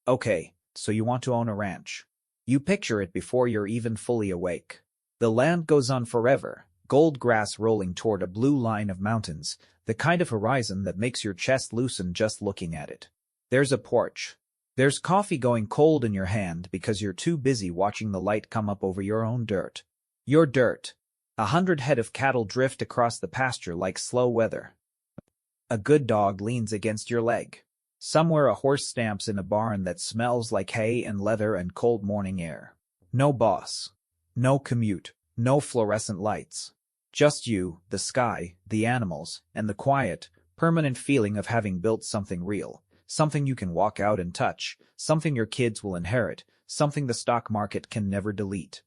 Okay, so you want to own a ranch. You picture it before you're even fully awake. The land goes on forever, gold grass rolling toward a blue line of mountains, the kind of horizon that makes your chest loosen just looking at it. There's a porch. There's coffee going cold in your hand because you're too busy watching the light come up over your own dirt. Your dirt. 100 head of cattle drift across the pasture like slow weather. A good dog leans against your leg. Somewhere a horse stamps in a barn that smells like hay and leather and cold morning air. No boss. No commute. No fluorescent lights. Just you, the sky, the animals, and the quiet, permanent feeling of having built something real, something you can walk out and touch, something your kids will inherit, something the stock market can never delete.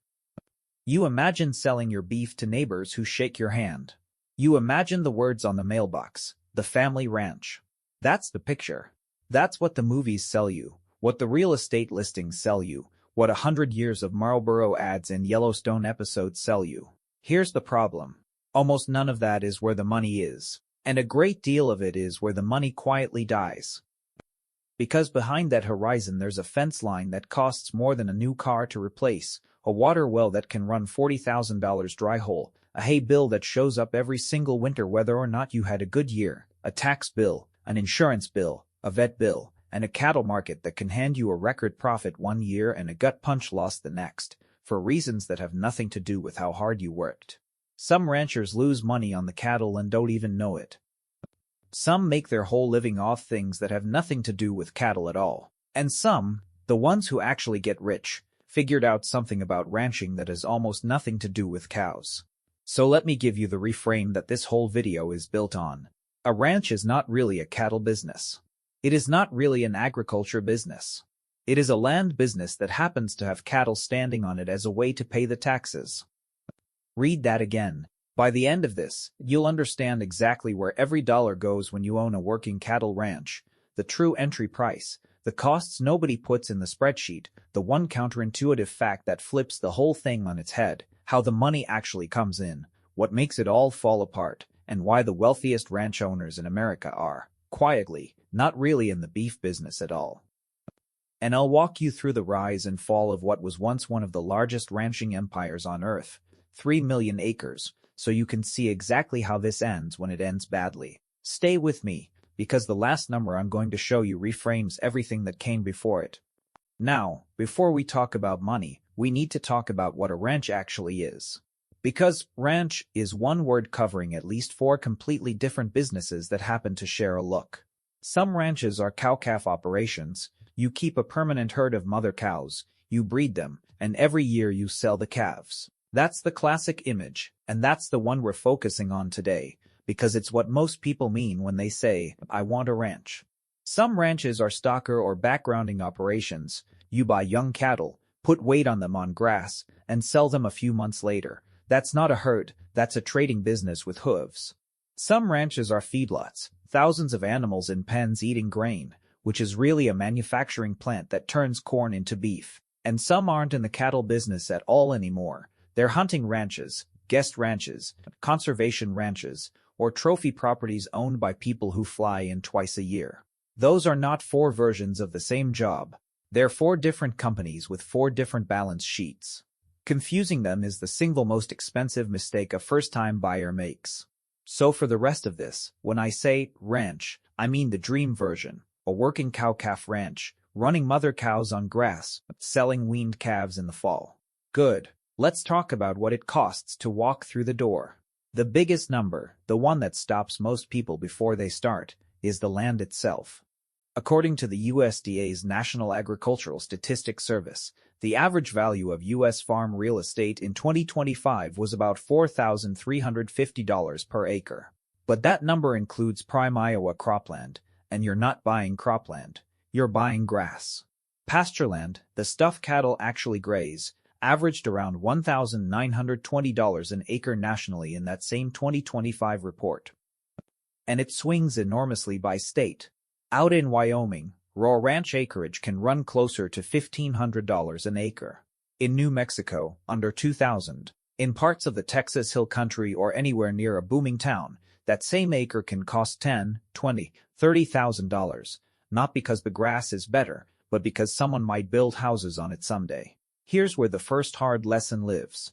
You imagine selling your beef to neighbors who shake your hand. You imagine the words on the mailbox, the family ranch. That's the picture. That's what the movies sell you, what the real estate listings sell you, what 100 years of Marlboro ads and Yellowstone episodes sell you. Here's the problem. Almost none of that is where the money is, and a great deal of it is where the money quietly dies. Because behind that horizon there's a fence line that costs more than a new car to replace, a water well that can run $40,000 dry hole, a hay bill that shows up every single winter whether or not you had a good year, a tax bill, an insurance bill, a vet bill, and a cattle market that can hand you a record profit one year and a gut punch loss the next, for reasons that have nothing to do with how hard you worked. Some ranchers lose money on the cattle and don't even know it. Some make their whole living off things that have nothing to do with cattle at all. And some, the ones who actually get rich, figured out something about ranching that has almost nothing to do with cows. So let me give you the reframe that this whole video is built on. A ranch is not really a cattle business. It is not really an agriculture business. It is a land business that happens to have cattle standing on it as a way to pay the taxes. Read that again. By the end of this, you'll understand exactly where every dollar goes when you own a working cattle ranch, the true entry price, the costs nobody puts in the spreadsheet, the one counterintuitive fact that flips the whole thing on its head, how the money actually comes in, what makes it all fall apart, and why the wealthiest ranch owners in America are, quietly, not really in the beef business at all. And I'll walk you through the rise and fall of what was once one of the largest ranching empires on Earth, 3 million acres, so you can see exactly how this ends when it ends badly. Stay with me, because the last number I'm going to show you reframes everything that came before it. Now, before we talk about money, we need to talk about what a ranch actually is. Because ranch is one word covering at least 4 completely different businesses that happen to share a look. Some ranches are cow-calf operations. You keep a permanent herd of mother cows, you breed them, and every year you sell the calves. That's the classic image, and that's the one we're focusing on today, because it's what most people mean when they say, I want a ranch. Some ranches are stocker or backgrounding operations. You buy young cattle, put weight on them on grass, and sell them a few months later. That's not a herd, that's a trading business with hooves. Some ranches are feedlots, thousands of animals in pens eating grain, which is really a manufacturing plant that turns corn into beef. And some aren't in the cattle business at all anymore. They're hunting ranches, guest ranches, conservation ranches, or trophy properties owned by people who fly in twice a year. Those are not 4 versions of the same job. They're 4 different companies with 4 different balance sheets. Confusing them is the single most expensive mistake a first-time buyer makes. So for the rest of this, when I say ranch, I mean the dream version, a working cow-calf ranch, running mother cows on grass, selling weaned calves in the fall. Good. Let's talk about what it costs to walk through the door. The biggest number, the one that stops most people before they start, is the land itself. According to the USDA's National Agricultural Statistics Service, the average value of U.S. farm real estate in 2025 was about $4,350 per acre. But that number includes prime Iowa cropland, and you're not buying cropland, you're buying grass. Pastureland, the stuff cattle actually graze, averaged around $1,920 an acre nationally in that same 2025 report. And it swings enormously by state. Out in Wyoming, raw ranch acreage can run closer to $1,500 an acre. In New Mexico, under $2,000. In parts of the Texas Hill Country or anywhere near a booming town, that same acre can cost $10,000, $20,000, $30,000, not because the grass is better, but because someone might build houses on it someday. Here's where the first hard lesson lives.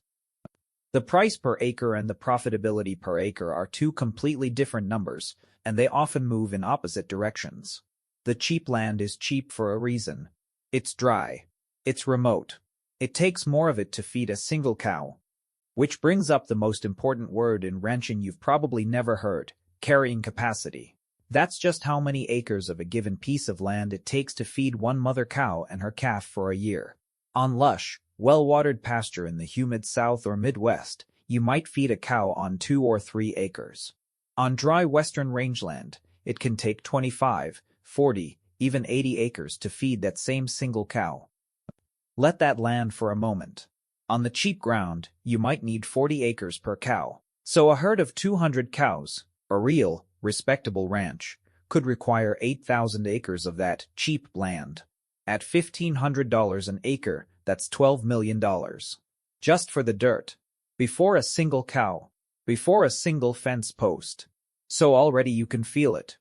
The price per acre and the profitability per acre are two completely different numbers, and they often move in opposite directions. The cheap land is cheap for a reason. It's dry. It's remote. It takes more of it to feed a single cow. Which brings up the most important word in ranching you've probably never heard: carrying capacity. That's just how many acres of a given piece of land it takes to feed one mother cow and her calf for a year. On lush, well-watered pasture in the humid South or Midwest, you might feed a cow on 2 or 3 acres. On dry western rangeland, it can take 25, 40, even 80 acres to feed that same single cow. Let that land for a moment. On the cheap ground, you might need 40 acres per cow. So a herd of 200 cows, a real, respectable ranch, could require 8,000 acres of that cheap land. At $1,500 an acre, that's $12 million. Just for the dirt. Before a single cow. Before a single fence post. So already you can feel it.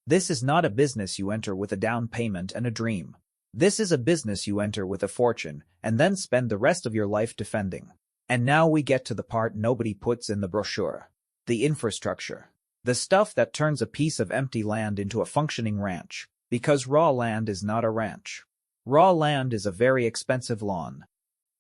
This is not a business you enter with a down payment and a dream. This is a business you enter with a fortune, and then spend the rest of your life defending. And now we get to the part nobody puts in the brochure. The infrastructure. The stuff that turns a piece of empty land into a functioning ranch. Because raw land is not a ranch. Raw land is a very expensive lawn.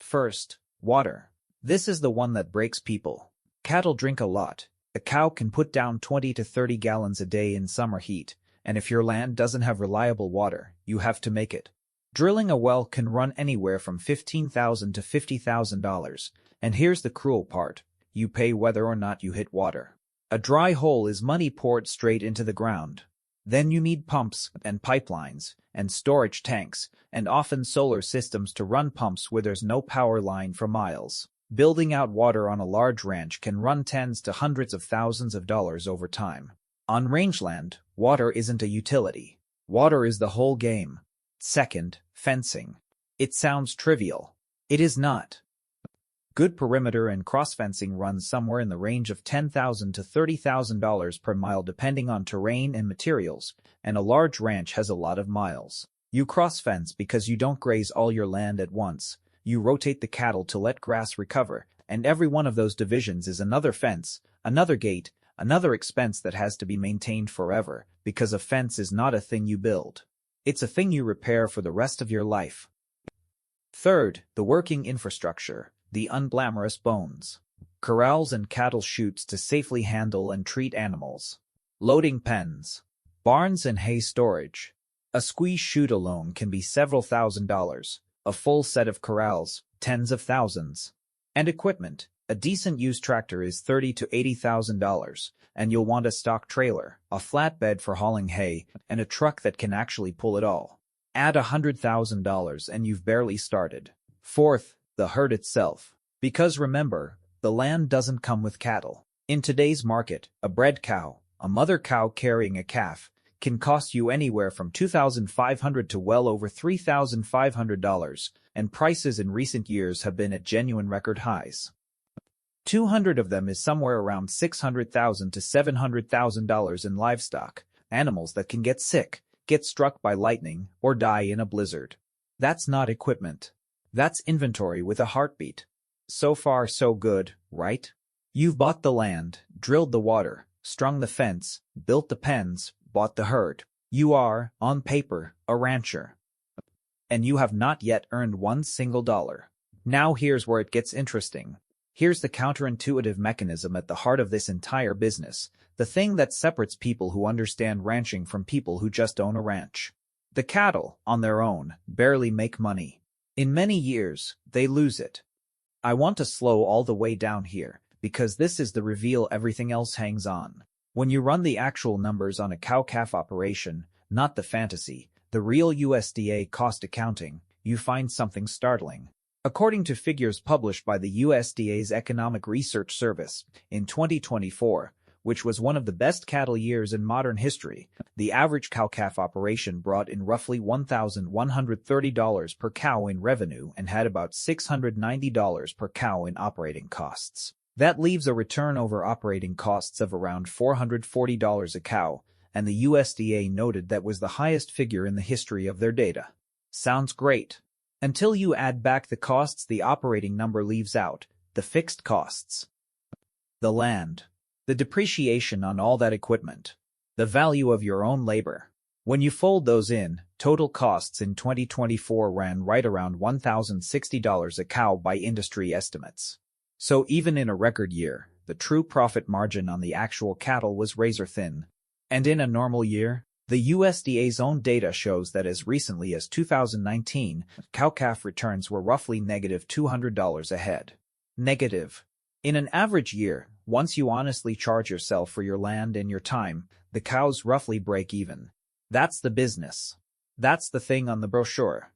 First, water. This is the one that breaks people. Cattle drink a lot. A cow can put down 20 to 30 gallons a day in summer heat, and if your land doesn't have reliable water, you have to make it. Drilling a well can run anywhere from $15,000 to $50,000, and here's the cruel part: you pay whether or not you hit water. A dry hole is money poured straight into the ground. Then you need pumps and pipelines and storage tanks and often solar systems to run pumps where there's no power line for miles. Building out water on a large ranch can run tens to hundreds of thousands of dollars over time. On rangeland, water isn't a utility. Water is the whole game. Second, fencing. It sounds trivial. It is not. Good perimeter and cross-fencing runs somewhere in the range of $10,000 to $30,000 per mile depending on terrain and materials, and a large ranch has a lot of miles. You cross-fence because you don't graze all your land at once. You rotate the cattle to let grass recover, and every one of those divisions is another fence, another gate, another expense that has to be maintained forever, because a fence is not a thing you build. It's a thing you repair for the rest of your life. Third, the working infrastructure. The unglamorous bones. Corrals and cattle chutes to safely handle and treat animals. Loading pens. Barns and hay storage. A squeeze chute alone can be several $1,000s. A full set of corrals, tens of thousands. And equipment. A decent used tractor is $30,000 to $80,000, and you'll want a stock trailer, a flatbed for hauling hay, and a truck that can actually pull it all. Add $100,000 and you've barely started. Fourth, the herd itself. Because remember, the land doesn't come with cattle. In today's market, a bred cow, a mother cow carrying a calf, can cost you anywhere from $2,500 to well over $3,500, and prices in recent years have been at genuine record highs. 200 of them is somewhere around $600,000 to $700,000 in livestock, animals that can get sick, get struck by lightning, or die in a blizzard. That's not equipment. That's inventory with a heartbeat. So far so good, right? You've bought the land, drilled the water, strung the fence, built the pens, bought the herd. You are, on paper, a rancher. And you have not yet earned one single dollar. Now here's where it gets interesting. Here's the counterintuitive mechanism at the heart of this entire business, the thing that separates people who understand ranching from people who just own a ranch. The cattle, on their own, barely make money. In many years, they lose it. I want to slow all the way down here, because this is the reveal everything else hangs on. When you run the actual numbers on a cow-calf operation, not the fantasy, the real USDA cost accounting, you find something startling. According to figures published by the USDA's Economic Research Service, in 2024, which was one of the best cattle years in modern history, the average cow-calf operation brought in roughly $1,130 per cow in revenue and had about $690 per cow in operating costs. That leaves a return over operating costs of around $440 a cow, and the USDA noted that was the highest figure in the history of their data. Sounds great. Until you add back the costs the operating number leaves out, the fixed costs. The land. The depreciation on all that equipment. The value of your own labor. When you fold those in, total costs in 2024 ran right around $1,060 a cow by industry estimates. So even in a record year, the true profit margin on the actual cattle was razor thin. And in a normal year, the USDA's own data shows that as recently as 2019, cow-calf returns were roughly negative $200 a head. Negative. In an average year, once you honestly charge yourself for your land and your time, the cows roughly break even. That's the business. That's the thing on the brochure.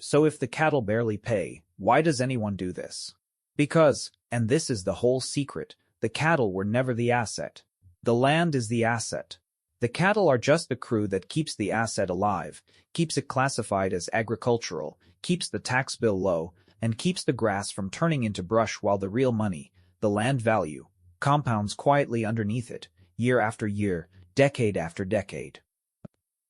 So if the cattle barely pay, why does anyone do this? Because, and this is the whole secret, the cattle were never the asset. The land is the asset. The cattle are just the crew that keeps the asset alive, keeps it classified as agricultural, keeps the tax bill low, and keeps the grass from turning into brush while the real money, the land value, compounds quietly underneath it, year after year, decade after decade.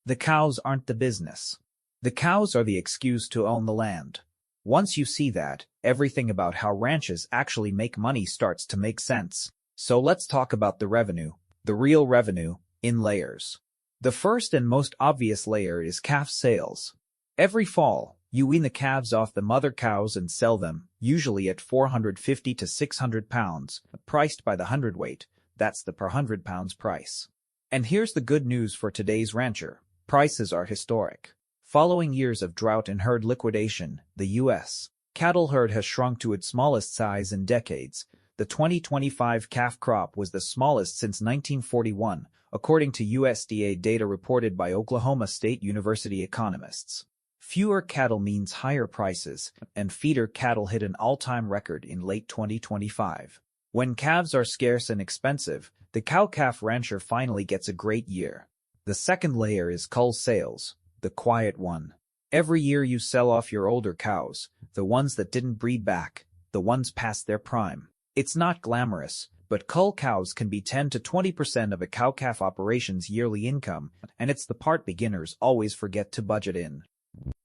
The cows aren't the business. The cows are the excuse to own the land. Once you see that, everything about how ranches actually make money starts to make sense. So let's talk about the revenue, the real revenue, in layers. The first and most obvious layer is calf sales. Every fall, you wean the calves off the mother cows and sell them, usually at 450 to 600 pounds, priced by the hundredweight. That's the per 100 pounds price. And here's the good news for today's rancher. Prices are historic. Following years of drought and herd liquidation, the U.S. cattle herd has shrunk to its smallest size in decades. The 2025 calf crop was the smallest since 1941, according to USDA data reported by Oklahoma State University economists. Fewer cattle means higher prices, and feeder cattle hit an all-time record in late 2025. When calves are scarce and expensive, the cow-calf rancher finally gets a great year. The second layer is cull sales, the quiet one. Every year you sell off your older cows, the ones that didn't breed back, the ones past their prime. It's not glamorous, but cull cows can be 10 to 20% of a cow-calf operation's yearly income, and it's the part beginners always forget to budget in.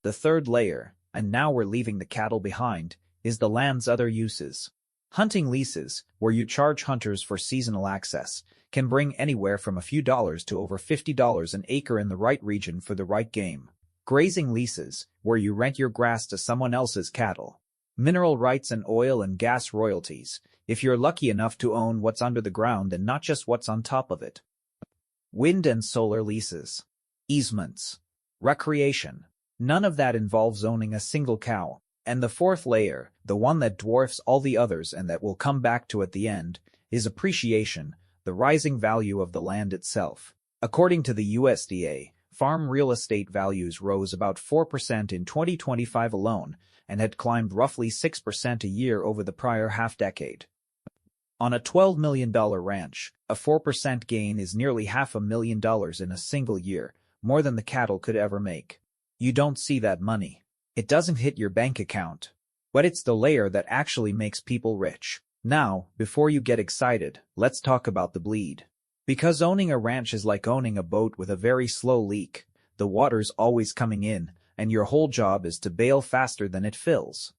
The third layer, and now we're leaving the cattle behind, is the land's other uses. Hunting leases, where you charge hunters for seasonal access, can bring anywhere from a few dollars to over $50 an acre in the right region for the right game. Grazing leases, where you rent your grass to someone else's cattle. Mineral rights and oil and gas royalties, if you're lucky enough to own what's under the ground and not just what's on top of it. Wind and solar leases. Easements. Recreation. None of that involves owning a single cow. And the fourth layer, the one that dwarfs all the others and that we'll come back to at the end, is appreciation, the rising value of the land itself. According to the USDA, farm real estate values rose about 4% in 2025 alone and had climbed roughly 6% a year over the prior half-decade. On a $12 million ranch, a 4% gain is nearly $500,000 in a single year, more than the cattle could ever make. You don't see that money. It doesn't hit your bank account. But it's the layer that actually makes people rich. Now, before you get excited, let's talk about the bleed. Because owning a ranch is like owning a boat with a very slow leak. The water's always coming in, and your whole job is to bail faster than it fills.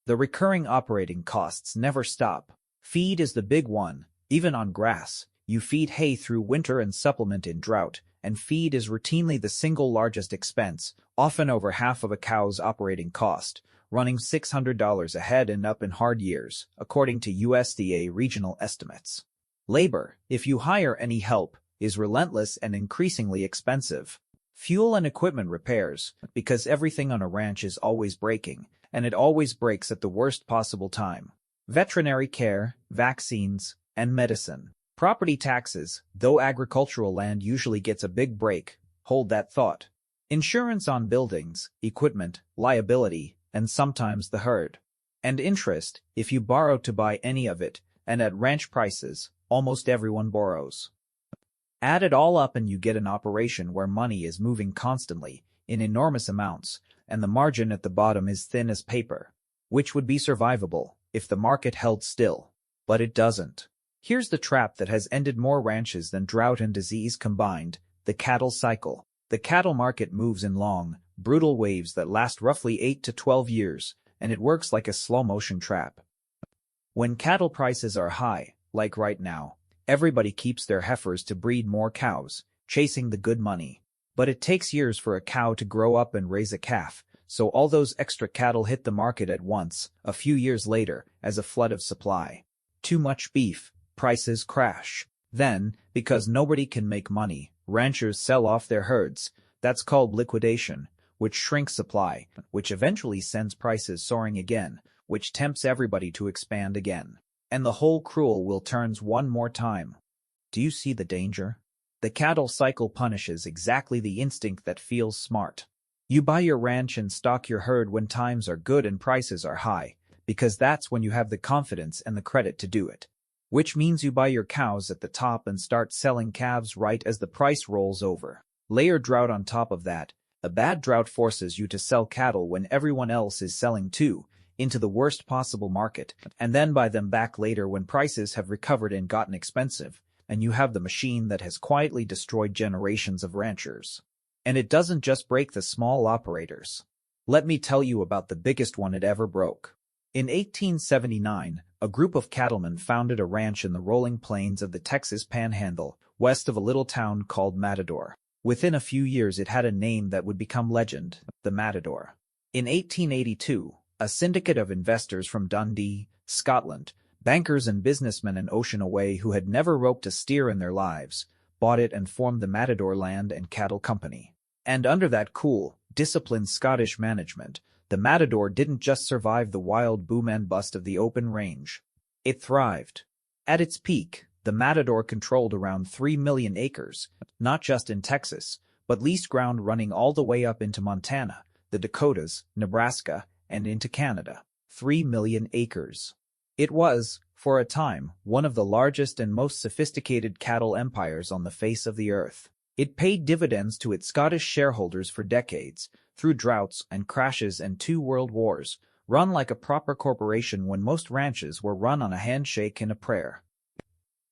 The recurring operating costs never stop. Feed is the big one. Even on grass, you feed hay through winter and supplement in drought, and feed is routinely the single largest expense, often over half of a cow's operating cost, running $600 a head and up in hard years, according to USDA regional estimates. Labor, if you hire any help, is relentless and increasingly expensive. Fuel and equipment repairs, because everything on a ranch is always breaking, and it always breaks at the worst possible time. Veterinary care, vaccines, and medicine. Property taxes, though agricultural land usually gets a big break, hold that thought. Insurance on buildings, equipment, liability, and sometimes the herd. And interest, if you borrow to buy any of it, and at ranch prices, almost everyone borrows. Add it all up and you get an operation where money is moving constantly, in enormous amounts, and the margin at the bottom is thin as paper, which would be survivable if the market held still. But it doesn't. Here's the trap that has ended more ranches than drought and disease combined, the cattle cycle. The cattle market moves in long, brutal waves that last roughly 8 to 12 years, and it works like a slow-motion trap. When cattle prices are high, like right now, everybody keeps their heifers to breed more cows, chasing the good money. But it takes years for a cow to grow up and raise a calf, so all those extra cattle hit the market at once, a few years later, as a flood of supply. Too much beef, prices crash. Then, because nobody can make money, ranchers sell off their herds. That's called liquidation, which shrinks supply, which eventually sends prices soaring again, which tempts everybody to expand again. And the whole cruel wheel turns one more time. Do you see the danger? The cattle cycle punishes exactly the instinct that feels smart. You buy your ranch and stock your herd when times are good and prices are high, because that's when you have the confidence and the credit to do it. Which means you buy your cows at the top and start selling calves right as the price rolls over. Layer drought on top of that. A bad drought forces you to sell cattle when everyone else is selling too, into the worst possible market, and then buy them back later when prices have recovered and gotten expensive, and you have the machine that has quietly destroyed generations of ranchers. And it doesn't just break the small operators. Let me tell you about the biggest one it ever broke. In 1879, a group of cattlemen founded a ranch in the rolling plains of the Texas Panhandle, west of a little town called Matador. Within a few years it had a name that would become legend, the Matador. In 1882, a syndicate of investors from Dundee, Scotland, bankers and businessmen an ocean away who had never roped a steer in their lives, bought it and formed the Matador Land and Cattle Company. And under that cool, disciplined Scottish management, the Matador didn't just survive the wild boom and bust of the open range. It thrived. At its peak, the Matador controlled around 3 million acres, not just in Texas, but leased ground running all the way up into Montana, the Dakotas, Nebraska, and into Canada. 3 million acres. It was, for a time, one of the largest and most sophisticated cattle empires on the face of the earth. It paid dividends to its Scottish shareholders for decades, through droughts and crashes and 2 world wars, run like a proper corporation when most ranches were run on a handshake and a prayer.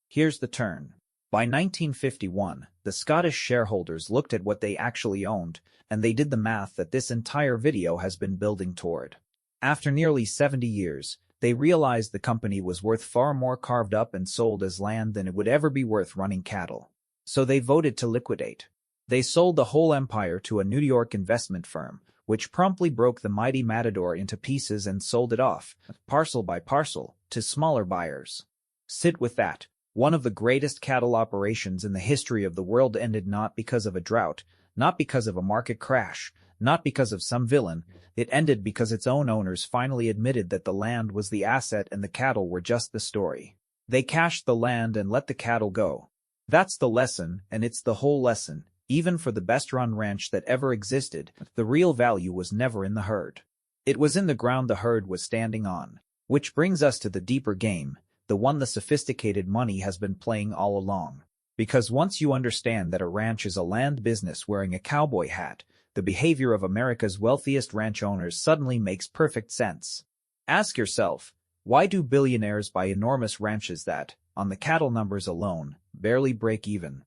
Here's the turn. By 1951, the Scottish shareholders looked at what they actually owned, and they did the math that this entire video has been building toward. After nearly 70 years, they realized the company was worth far more carved up and sold as land than it would ever be worth running cattle. So they voted to liquidate. They sold the whole empire to a New York investment firm, which promptly broke the mighty Matador into pieces and sold it off, parcel by parcel, to smaller buyers. Sit with that. One of the greatest cattle operations in the history of the world ended not because of a drought, not because of a market crash, not because of some villain. It ended because its own owners finally admitted that the land was the asset and the cattle were just the story. They cashed the land and let the cattle go. That's the lesson, and it's the whole lesson. Even for the best-run ranch that ever existed, the real value was never in the herd. It was in the ground the herd was standing on. Which brings us to the deeper game, the one the sophisticated money has been playing all along. Because once you understand that a ranch is a land business wearing a cowboy hat, the behavior of America's wealthiest ranch owners suddenly makes perfect sense. Ask yourself, why do billionaires buy enormous ranches that, on the cattle numbers alone, barely break even?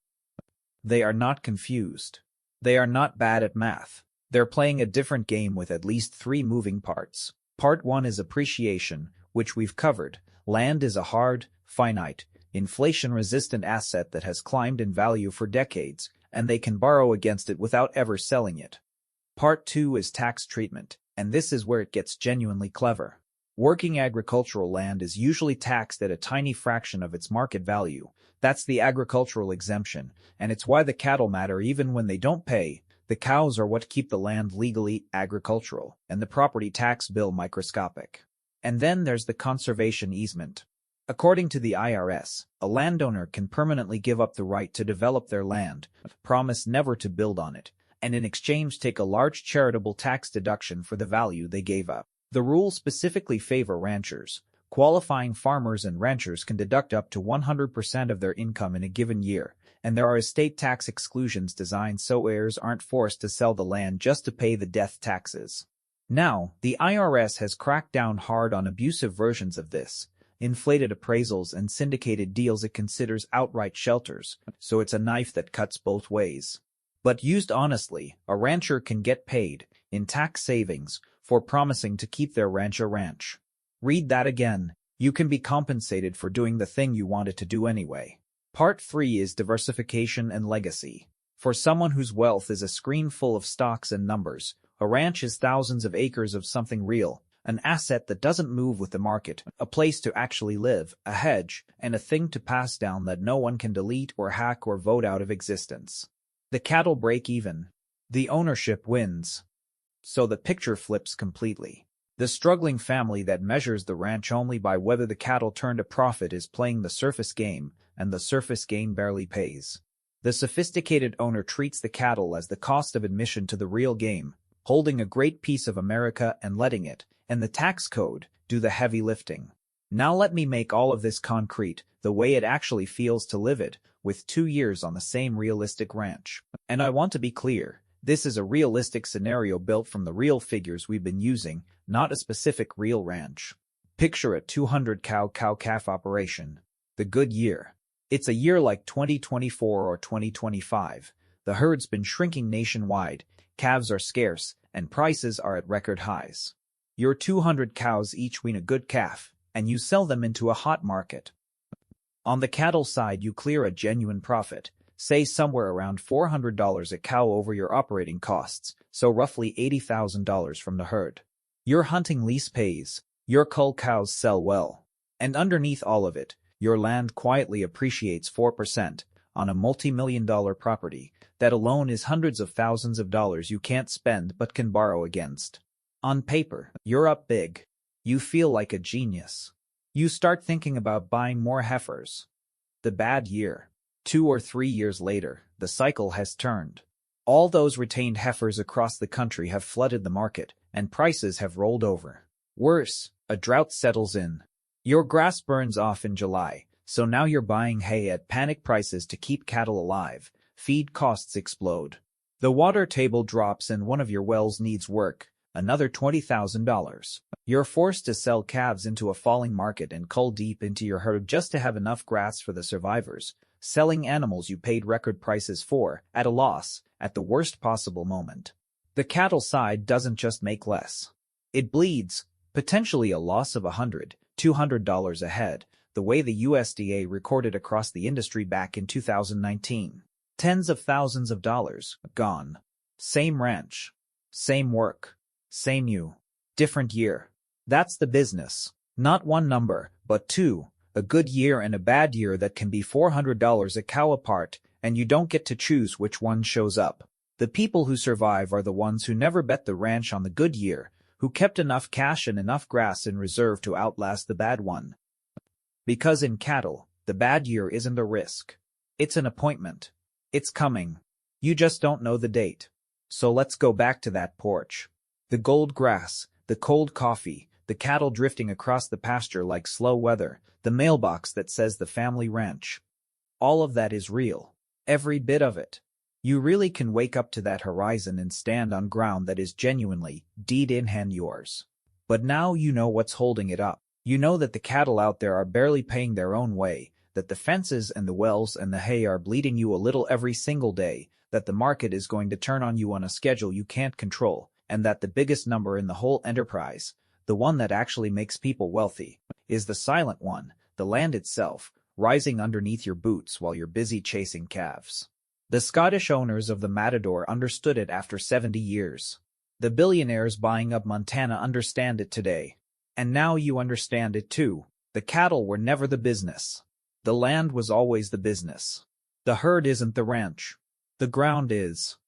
They are not confused. They are not bad at math. They're playing a different game with at least 3 moving parts. Part 1 is appreciation, which we've covered. Land is a hard, finite, inflation-resistant asset that has climbed in value for decades, and they can borrow against it without ever selling it. Part 2 is tax treatment, and this is where it gets genuinely clever. Working agricultural land is usually taxed at a tiny fraction of its market value. That's the agricultural exemption, and it's why the cattle matter even when they don't pay. The cows are what keep the land legally agricultural, and the property tax bill microscopic. And then there's the conservation easement. According to the IRS, a landowner can permanently give up the right to develop their land, promise never to build on it, and in exchange take a large charitable tax deduction for the value they gave up. The rules specifically favor ranchers. Qualifying farmers and ranchers can deduct up to 100% of their income in a given year, and there are estate tax exclusions designed so heirs aren't forced to sell the land just to pay the death taxes. Now, the IRS has cracked down hard on abusive versions of this, inflated appraisals and syndicated deals it considers outright shelters, so it's a knife that cuts both ways. But used honestly, a rancher can get paid, in tax savings, for promising to keep their ranch a ranch. Read that again. You can be compensated for doing the thing you wanted to do anyway. Part 3 is diversification and legacy. For someone whose wealth is a screen full of stocks and numbers, a ranch is thousands of acres of something real, an asset that doesn't move with the market, a place to actually live, a hedge, and a thing to pass down that no one can delete or hack or vote out of existence. The cattle break even. The ownership wins. So the picture flips completely. The struggling family that measures the ranch only by whether the cattle turned a profit is playing the surface game, and the surface game barely pays. The sophisticated owner treats the cattle as the cost of admission to the real game, holding a great piece of America and letting it, and the tax code, do the heavy lifting. Now let me make all of this concrete, the way it actually feels to live it, with 2 years on the same realistic ranch. And I want to be clear, this is a realistic scenario built from the real figures we've been using, not a specific real ranch. Picture a 200 cow-calf operation. The good year. It's a year like 2024 or 2025. The herd's been shrinking nationwide, calves are scarce, and prices are at record highs. Your 200 cows each wean a good calf, and you sell them into a hot market. On the cattle side, you clear a genuine profit, say somewhere around $400 a cow over your operating costs, so roughly $80,000 from the herd. Your hunting lease pays, your cull cows sell well. And underneath all of it, your land quietly appreciates 4% on a multi-million-dollar property that alone is hundreds of thousands of dollars you can't spend but can borrow against. On paper, you're up big. You feel like a genius. You start thinking about buying more heifers. The bad year. 2 or 3 years later, the cycle has turned. All those retained heifers across the country have flooded the market, and prices have rolled over. Worse, a drought settles in. Your grass burns off in July, so now you're buying hay at panic prices to keep cattle alive. Feed costs explode. The water table drops and one of your wells needs work, another $20,000. You're forced to sell calves into a falling market and cull deep into your herd just to have enough grass for the survivors, selling animals you paid record prices for, at a loss, at the worst possible moment. The cattle side doesn't just make less. It bleeds, potentially a loss of $100, $200 a head, the way the USDA recorded across the industry back in 2019. Tens of thousands of dollars, gone. Same ranch. Same work. Same you. Different year. That's the business. Not one number, but two. A good year and a bad year that can be $400 a cow apart, and you don't get to choose which one shows up. The people who survive are the ones who never bet the ranch on the good year, who kept enough cash and enough grass in reserve to outlast the bad one. Because in cattle, the bad year isn't a risk. It's an appointment. It's coming. You just don't know the date. So let's go back to that porch. The gold grass, the cold coffee, the cattle drifting across the pasture like slow weather, the mailbox that says the family ranch. All of that is real. Every bit of it. You really can wake up to that horizon and stand on ground that is genuinely, deed in hand yours. But now you know what's holding it up. You know that the cattle out there are barely paying their own way, that the fences and the wells and the hay are bleeding you a little every single day, that the market is going to turn on you on a schedule you can't control, and that the biggest number in the whole enterprise, the one that actually makes people wealthy, is the silent one, the land itself, rising underneath your boots while you're busy chasing calves. The Scottish owners of the Matador understood it after 70 years. The billionaires buying up Montana understand it today. And now you understand it too. The cattle were never the business. The land was always the business. The herd isn't the ranch. The ground is.